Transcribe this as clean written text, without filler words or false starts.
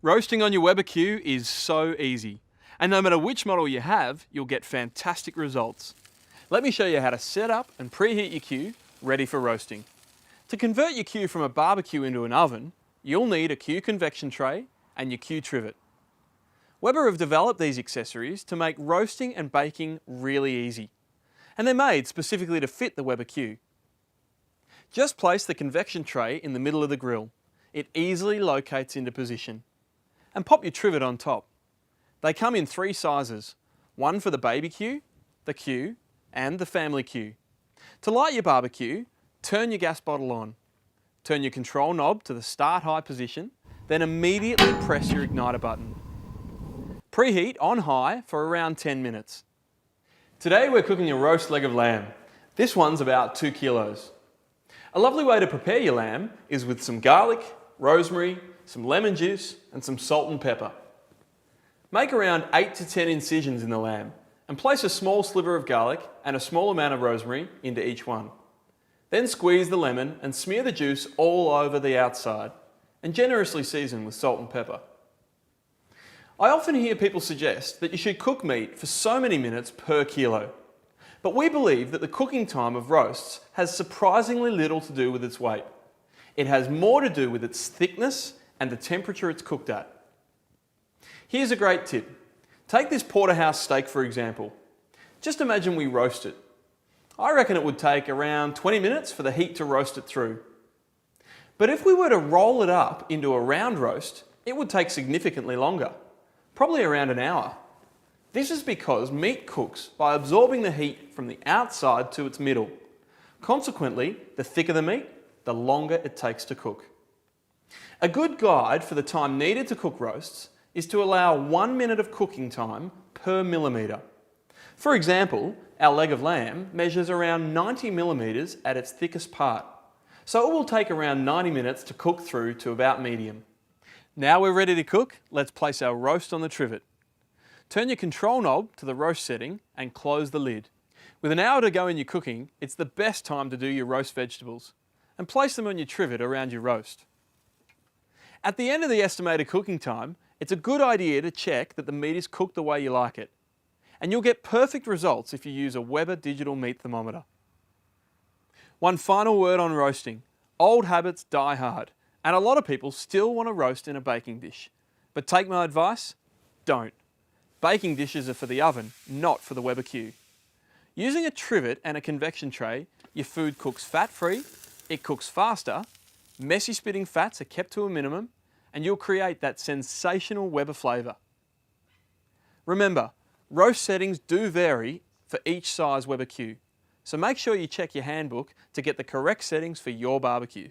Roasting on your BBQ is so easy, and no matter which model you have, you'll get fantastic results. Let me show you how to set up and preheat your Q ready for roasting. To convert your Q from a barbecue into an oven, you'll need a Q convection tray and your Q trivet. Weber have developed these accessories to make roasting and baking really easy, and they're made specifically to fit the Weber Q. Just place the convection tray in the middle of the grill. It easily locates into position. And pop your trivet on top. They come in 3 sizes, one for the baby Q, the Q, and the family Q. To light your barbecue, turn your gas bottle on. Turn your control knob to the start high position, then immediately press your igniter button. Preheat on high for around 10 minutes. Today we're cooking a roast leg of lamb. This one's about 2 kilos. A lovely way to prepare your lamb is with some garlic, rosemary, some lemon juice and some salt and pepper. Make around 8 to 10 incisions in the lamb and place a small sliver of garlic and a small amount of rosemary into each one. Then squeeze the lemon and smear the juice all over the outside and generously season with salt and pepper. I often hear people suggest that you should cook meat for so many minutes per kilo, but we believe that the cooking time of roasts has surprisingly little to do with its weight. It has more to do with its thickness and the temperature it's cooked at. Here's a great tip. Take this porterhouse steak for example. Just imagine we roast it. I reckon it would take around 20 minutes for the heat to roast it through. But if we were to roll it up into a round roast, it would take significantly longer, probably around an hour. This is because meat cooks by absorbing the heat from the outside to its middle. Consequently, the thicker the meat, the longer it takes to cook. A good guide for the time needed to cook roasts is to allow 1 minute of cooking time per millimetre. For example, our leg of lamb measures around 90 millimetres at its thickest part, so it will take around 90 minutes to cook through to about medium. Now we're ready to cook, let's place our roast on the trivet. Turn your control knob to the roast setting and close the lid. With an hour to go in your cooking, it's the best time to do your roast vegetables, and place them on your trivet around your roast. At the end of the estimated cooking time, it's a good idea to check that the meat is cooked the way you like it. And you'll get perfect results if you use a Weber digital meat thermometer. One final word on roasting. Old habits die hard, and a lot of people still want to roast in a baking dish. But take my advice, don't. Baking dishes are for the oven, not for the Weber Q. Using a trivet and a convection tray, your food cooks fat-free, it cooks faster, messy spitting fats are kept to a minimum, and you'll create that sensational Weber flavour. Remember, roast settings do vary for each size Weber Q, so make sure you check your handbook to get the correct settings for your barbecue.